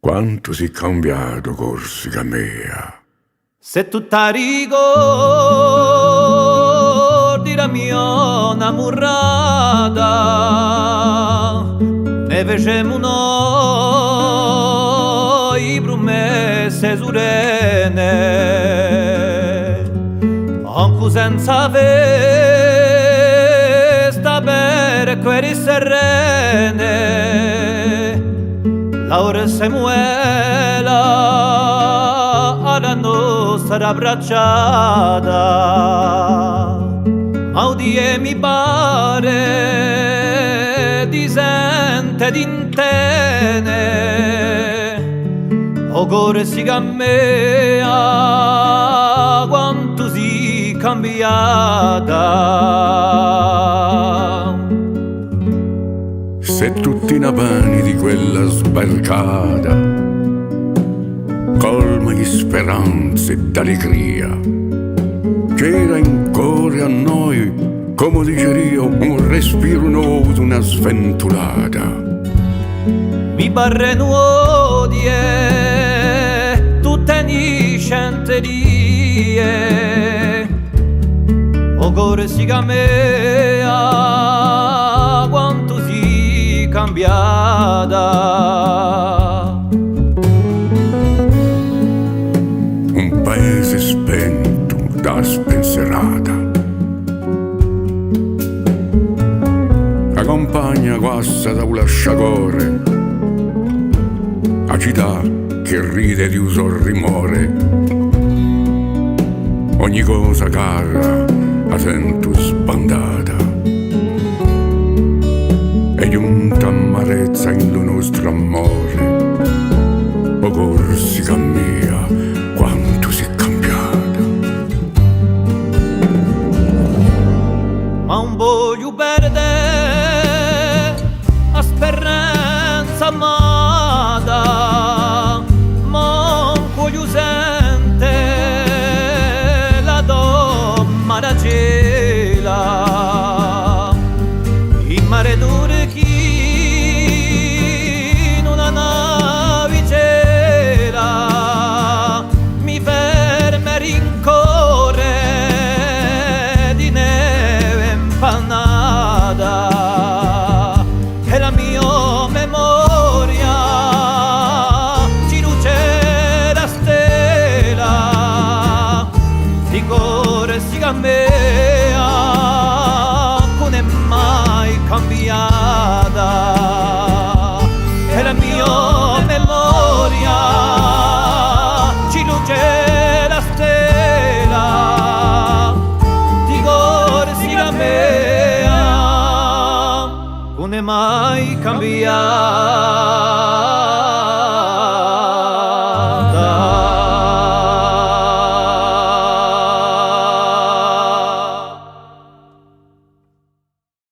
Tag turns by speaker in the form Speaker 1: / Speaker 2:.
Speaker 1: Quanto si è cambiato Corsica mia.
Speaker 2: Se tu t'arricordi la mia innamorata, ne facemmo noi promesse serene, anche senza festa per quelle serene. Laura Samuela alla nostra abbracciata, ma odie mi pare di sente d'intene, o Corsica mea quanto si cambiata.
Speaker 1: Se tutti i navani di quella sbarcata, colma di speranze e d'allegria, c'era in cuore a noi, come dicerio, un respiro nuovo, una sventolata.
Speaker 2: Mi parre nuodie tutte niscenterie, o Corsica mea quanto si cambiata.
Speaker 1: Un paese spento da spensierata, la campagna guassa da un lasciacore, la città che ride di uso rimore, ogni cosa cara la sento sbandata, e giunta amarezza in lo nostro amore. O Corsica mia, quanto si è cambiata.
Speaker 2: Ma un voglio perdere la speranza amata, ma un voglio sente la donna da gela, il mare dure chi non ha navicela, mi ferma rincorre di neve impannata, e la mia memoria ci luce la stella di Corsica mea, non è mai cambiata, e la mia memoria ci luce la stella di Corsica mea, non è mai cambiata.